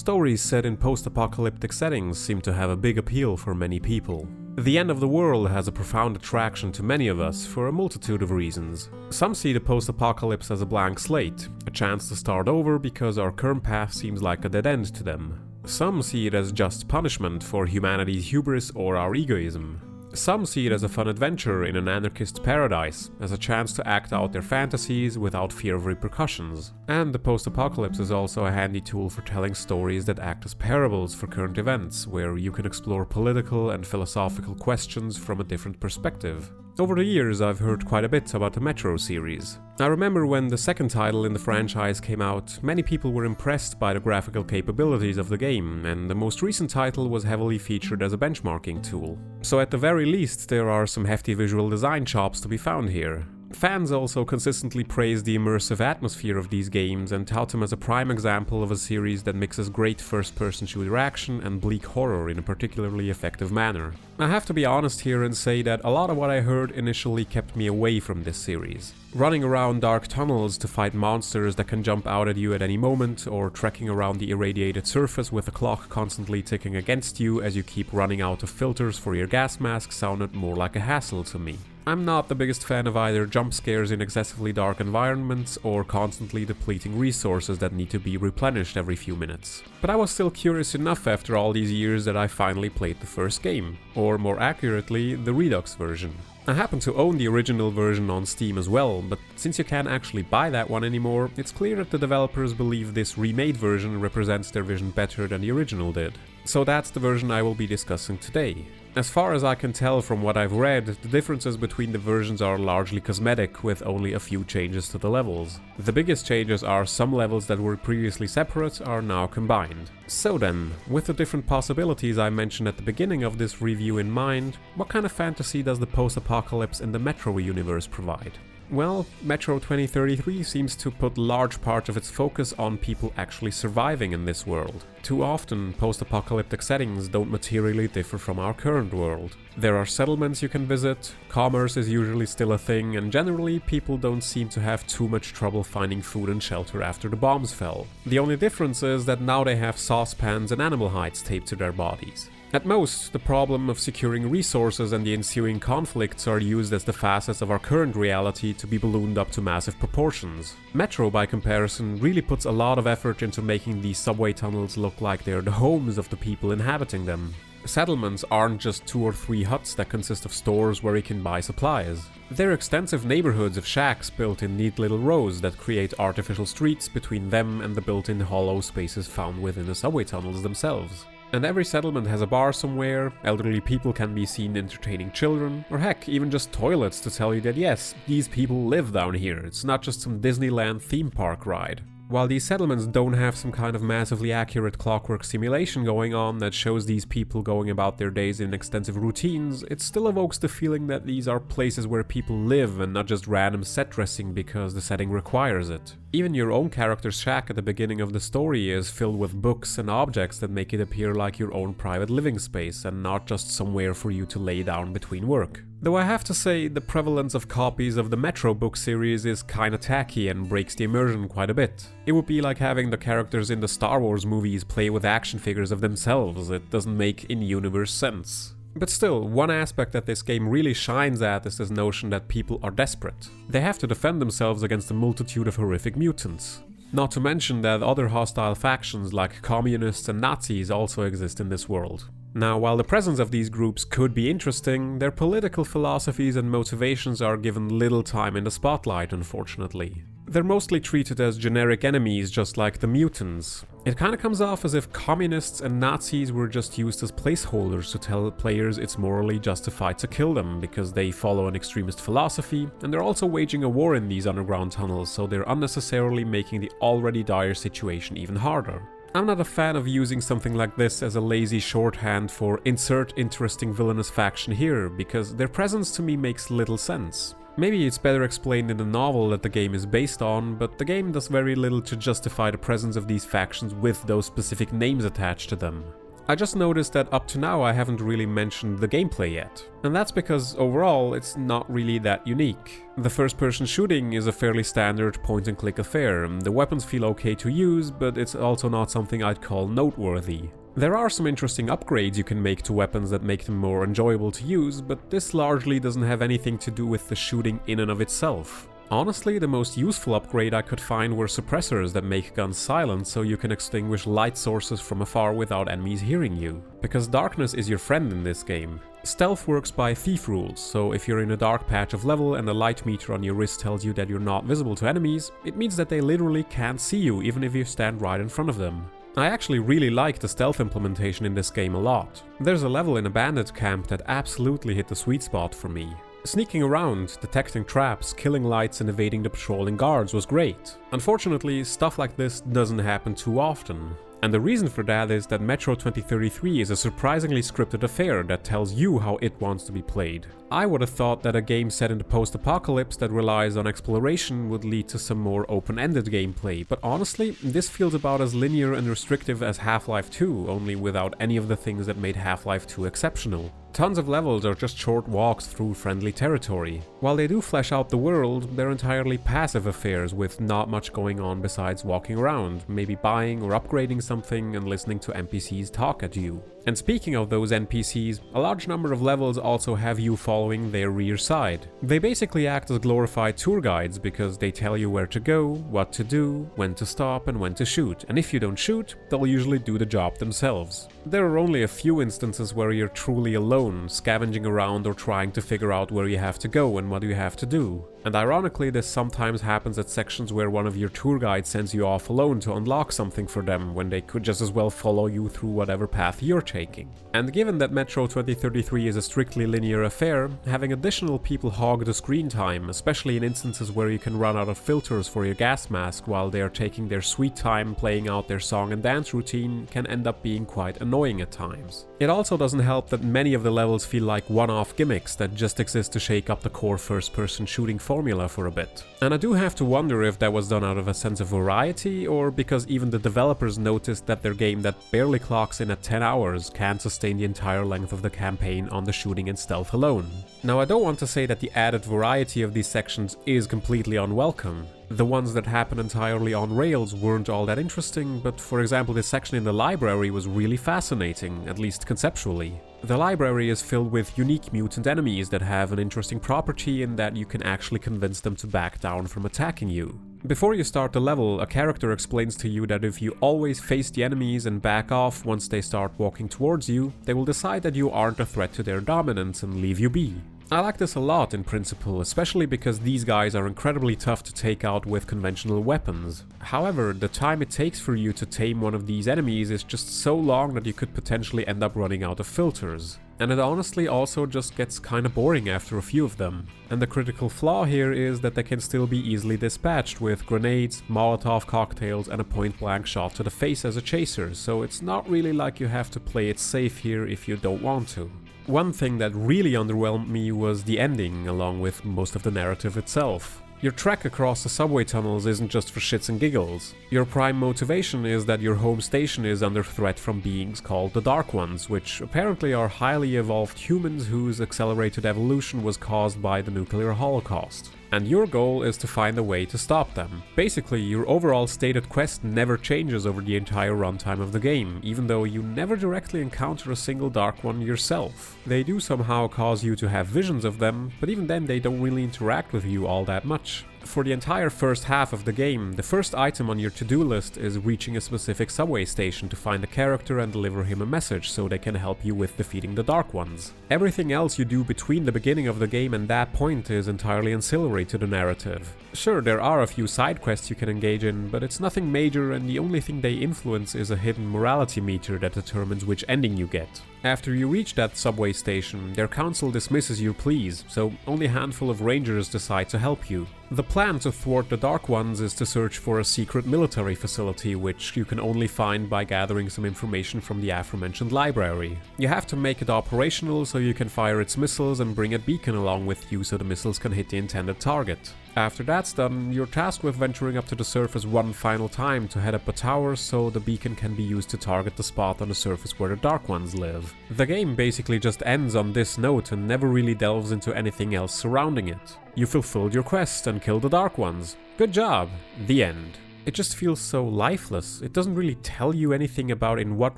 Stories set in post-apocalyptic settings seem to have a big appeal for many people. The end of the world has a profound attraction to many of us for a multitude of reasons. Some see the post-apocalypse as a blank slate, a chance to start over because our current path seems like a dead end to them. Some see it as just punishment for humanity's hubris or our egoism. Some see it as a fun adventure in an anarchist paradise, as a chance to act out their fantasies without fear of repercussions. And the post-apocalypse is also a handy tool for telling stories that act as parables for current events, where you can explore political and philosophical questions from a different perspective. Over the years, I've heard quite a bit about the Metro series. I remember when the second title in the franchise came out, many people were impressed by the graphical capabilities of the game, and the most recent title was heavily featured as a benchmarking tool. So at the very least, there are some hefty visual design chops to be found here. Fans also consistently praise the immersive atmosphere of these games and tout them as a prime example of a series that mixes great first-person shooter action and bleak horror in a particularly effective manner. I have to be honest here and say that a lot of what I heard initially kept me away from this series. Running around dark tunnels to fight monsters that can jump out at you at any moment, or trekking around the irradiated surface with a clock constantly ticking against you as you keep running out of filters for your gas mask sounded more like a hassle to me. I'm not the biggest fan of either jump scares in excessively dark environments or constantly depleting resources that need to be replenished every few minutes. But I was still curious enough after all these years that I finally played the first game, or more accurately, the Redux version. I happen to own the original version on Steam as well, but since you can't actually buy that one anymore, it's clear that the developers believe this remade version represents their vision better than the original did. So that's the version I will be discussing today. As far as I can tell from what I've read, the differences between the versions are largely cosmetic, with only a few changes to the levels. The biggest changes are some levels that were previously separate are now combined. So then, with the different possibilities I mentioned at the beginning of this review in mind, what kind of fantasy does the post-apocalypse in the Metro universe provide? Well, Metro 2033 seems to put large part of its focus on people actually surviving in this world. Too often, post-apocalyptic settings don't materially differ from our current world. There are settlements you can visit, commerce is usually still a thing, and generally people don't seem to have too much trouble finding food and shelter after the bombs fell. The only difference is that now they have saucepans and animal hides taped to their bodies. At most, the problem of securing resources and the ensuing conflicts are used as the facets of our current reality to be ballooned up to massive proportions. Metro, by comparison, really puts a lot of effort into making these subway tunnels look like they're the homes of the people inhabiting them. Settlements aren't just 2 or 3 huts that consist of stores where you can buy supplies. They're extensive neighborhoods of shacks built in neat little rows that create artificial streets between them and the built-in hollow spaces found within the subway tunnels themselves. And every settlement has a bar somewhere, elderly people can be seen entertaining children, or heck, even just toilets to tell you that yes, these people live down here, it's not just some Disneyland theme park ride. While these settlements don't have some kind of massively accurate clockwork simulation going on that shows these people going about their days in extensive routines, it still evokes the feeling that these are places where people live and not just random set dressing because the setting requires it. Even your own character's shack at the beginning of the story is filled with books and objects that make it appear like your own private living space and not just somewhere for you to lay down between work. Though I have to say, the prevalence of copies of the Metro book series is kinda tacky and breaks the immersion quite a bit. It would be like having the characters in the Star Wars movies play with action figures of themselves, it doesn't make in-universe sense. But still, one aspect that this game really shines at is this notion that people are desperate. They have to defend themselves against a multitude of horrific mutants. Not to mention that other hostile factions like communists and Nazis also exist in this world. Now, while the presence of these groups could be interesting, their political philosophies and motivations are given little time in the spotlight, unfortunately. They're mostly treated as generic enemies, just like the mutants. It kinda comes off as if communists and Nazis were just used as placeholders to tell players it's morally justified to kill them because they follow an extremist philosophy, and they're also waging a war in these underground tunnels, so they're unnecessarily making the already dire situation even harder. I'm not a fan of using something like this as a lazy shorthand for insert interesting villainous faction here, because their presence to me makes little sense. Maybe it's better explained in the novel that the game is based on, but the game does very little to justify the presence of these factions with those specific names attached to them. I just noticed that up to now I haven't really mentioned the gameplay yet. And that's because overall it's not really that unique. The first-person shooting is a fairly standard point-and-click affair. The weapons feel okay to use, but it's also not something I'd call noteworthy. There are some interesting upgrades you can make to weapons that make them more enjoyable to use, but this largely doesn't have anything to do with the shooting in and of itself. Honestly, the most useful upgrade I could find were suppressors that make guns silent so you can extinguish light sources from afar without enemies hearing you. Because darkness is your friend in this game. Stealth works by thief rules, so if you're in a dark patch of level and the light meter on your wrist tells you that you're not visible to enemies, it means that they literally can't see you even if you stand right in front of them. I actually really like the stealth implementation in this game a lot. There's a level in a bandit camp that absolutely hit the sweet spot for me. Sneaking around, detecting traps, killing lights and evading the patrolling guards was great. Unfortunately, stuff like this doesn't happen too often. And the reason for that is that Metro 2033 is a surprisingly scripted affair that tells you how it wants to be played. I would have thought that a game set in the post-apocalypse that relies on exploration would lead to some more open-ended gameplay, but honestly, this feels about as linear and restrictive as Half-Life 2, only without any of the things that made Half-Life 2 exceptional. Tons of levels are just short walks through friendly territory. While they do flesh out the world, they're entirely passive affairs with not much going on besides walking around, maybe buying or upgrading something and listening to NPCs talk at you. And speaking of those NPCs, a large number of levels also have you following their rear side. They basically act as glorified tour guides because they tell you where to go, what to do, when to stop and when to shoot, and if you don't shoot, they'll usually do the job themselves. There are only a few instances where you're truly alone, scavenging around or trying to figure out where you have to go and what you have to do. And ironically, this sometimes happens at sections where one of your tour guides sends you off alone to unlock something for them when they could just as well follow you through whatever path you're taking. And given that Metro 2033 is a strictly linear affair, having additional people hog the screen time, especially in instances where you can run out of filters for your gas mask while they are taking their sweet time playing out their song and dance routine, can end up being quite annoying at times. It also doesn't help that many of the levels feel like one-off gimmicks that just exist to shake up the core first-person shooting formula for a bit. And I do have to wonder if that was done out of a sense of variety, or because even the developers noticed that their game that barely clocks in at 10 hours can't sustain the entire length of the campaign on the shooting and stealth alone. Now, I don't want to say that the added variety of these sections is completely unwelcome. The ones that happen entirely on rails weren't all that interesting, but for example, this section in the library was really fascinating, at least conceptually. The library is filled with unique mutant enemies that have an interesting property in that you can actually convince them to back down from attacking you. Before you start the level, a character explains to you that if you always face the enemies and back off once they start walking towards you, they will decide that you aren't a threat to their dominance and leave you be. I like this a lot in principle, especially because these guys are incredibly tough to take out with conventional weapons. However, the time it takes for you to tame one of these enemies is just so long that you could potentially end up running out of filters. And it honestly also just gets kinda boring after a few of them. And the critical flaw here is that they can still be easily dispatched with grenades, Molotov cocktails and a point-blank shot to the face as a chaser, so it's not really like you have to play it safe here if you don't want to. One thing that really underwhelmed me was the ending, along with most of the narrative itself. Your trek across the subway tunnels isn't just for shits and giggles. Your prime motivation is that your home station is under threat from beings called the Dark Ones, which apparently are highly evolved humans whose accelerated evolution was caused by the nuclear holocaust. And your goal is to find a way to stop them. Basically, your overall stated quest never changes over the entire runtime of the game, even though you never directly encounter a single Dark One yourself. They do somehow cause you to have visions of them, but even then they don't really interact with you all that much. For the entire first half of the game, the first item on your to-do list is reaching a specific subway station to find a character and deliver him a message so they can help you with defeating the Dark Ones. Everything else you do between the beginning of the game and that point is entirely ancillary to the narrative. Sure, there are a few side quests you can engage in, but it's nothing major and the only thing they influence is a hidden morality meter that determines which ending you get. After you reach that subway station, their council dismisses your pleas, so only a handful of rangers decide to help you. The plan to thwart the Dark Ones is to search for a secret military facility, which you can only find by gathering some information from the aforementioned library. You have to make it operational so you can fire its missiles and bring a beacon along with you so the missiles can hit the intended target. After that's done, you're tasked with venturing up to the surface one final time to head up a tower so the beacon can be used to target the spot on the surface where the Dark Ones live. The game basically just ends on this note and never really delves into anything else surrounding it. You fulfilled your quest and killed the Dark Ones. Good job. The end. It just feels so lifeless. It doesn't really tell you anything about in what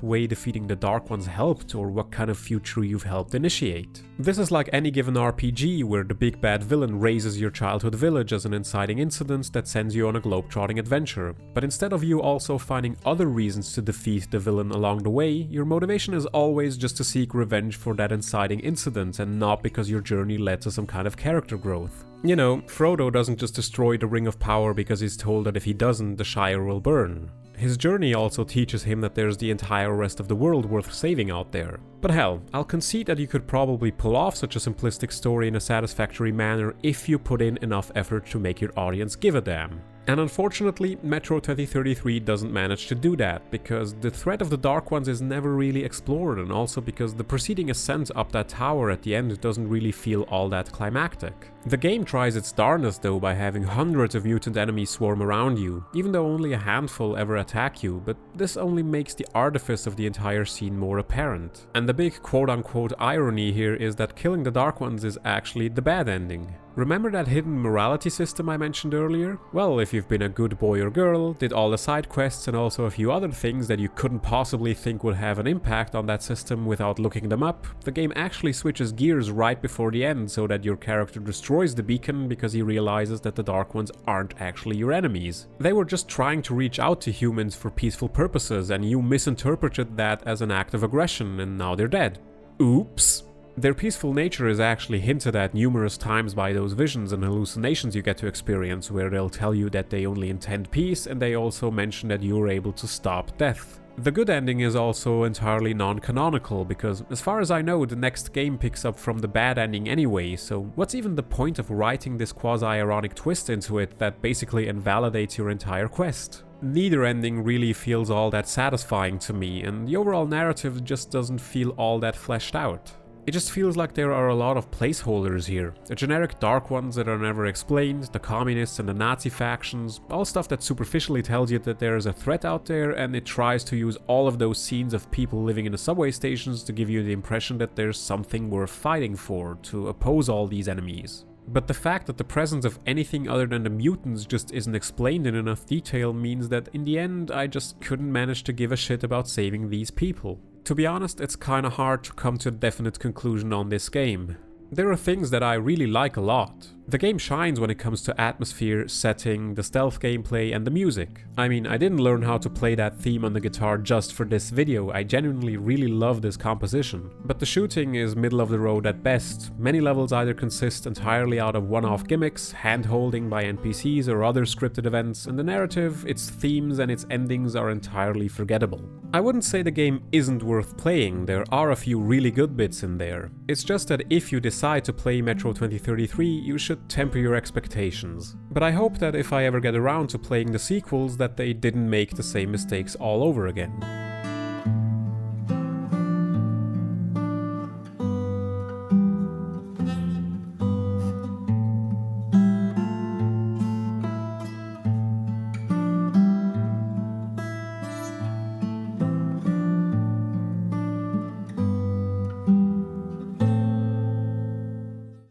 way defeating the Dark Ones helped or what kind of future you've helped initiate. This is like any given RPG where the big bad villain raises your childhood village as an inciting incident that sends you on a globe-trotting adventure. But instead of you also finding other reasons to defeat the villain along the way, your motivation is always just to seek revenge for that inciting incident and not because your journey led to some kind of character growth. You know, Frodo doesn't just destroy the Ring of Power because he's told that if he doesn't, the Shire will burn. His journey also teaches him that there's the entire rest of the world worth saving out there. But hell, I'll concede that you could probably pull off such a simplistic story in a satisfactory manner if you put in enough effort to make your audience give a damn. And unfortunately, Metro 2033 doesn't manage to do that, because the threat of the Dark Ones is never really explored, and also because the preceding ascent up that tower at the end doesn't really feel all that climactic. The game tries its darnest though by having hundreds of mutant enemies swarm around you, even though only a handful ever attack you, but this only makes the artifice of the entire scene more apparent. And the big quote-unquote irony here is that killing the Dark Ones is actually the bad ending. Remember that hidden morality system I mentioned earlier? Well, if you've been a good boy or girl, did all the side quests and also a few other things that you couldn't possibly think would have an impact on that system without looking them up, the game actually switches gears right before the end so that your character destroys the beacon because he realizes that the Dark Ones aren't actually your enemies. They were just trying to reach out to humans for peaceful purposes and you misinterpreted that as an act of aggression and now they're dead. Oops. Their peaceful nature is actually hinted at numerous times by those visions and hallucinations you get to experience, where they'll tell you that they only intend peace, and they also mention that you're able to stop death. The good ending is also entirely non-canonical, because as far as I know, the next game picks up from the bad ending anyway, so what's even the point of writing this quasi-ironic twist into it that basically invalidates your entire quest? Neither ending really feels all that satisfying to me, and the overall narrative just doesn't feel all that fleshed out. It just feels like there are a lot of placeholders here. The generic Dark Ones that are never explained, the communists and the Nazi factions, all stuff that superficially tells you that there is a threat out there, and it tries to use all of those scenes of people living in the subway stations to give you the impression that there's something worth fighting for, to oppose all these enemies. But the fact that the presence of anything other than the mutants just isn't explained in enough detail means that in the end I just couldn't manage to give a shit about saving these people. To be honest, it's kinda hard to come to a definite conclusion on this game. There are things that I really like a lot. The game shines when it comes to atmosphere, setting, the stealth gameplay, and the music. I mean, I didn't learn how to play that theme on the guitar just for this video, I genuinely really love this composition. But the shooting is middle of the road at best. Many levels either consist entirely out of one-off gimmicks, hand-holding by NPCs or other scripted events, and the narrative, its themes, and its endings are entirely forgettable. I wouldn't say the game isn't worth playing, there are a few really good bits in there. It's just that if you decide to play Metro 2033, you should temper your expectations. But I hope that if I ever get around to playing the sequels, that they didn't make the same mistakes all over again.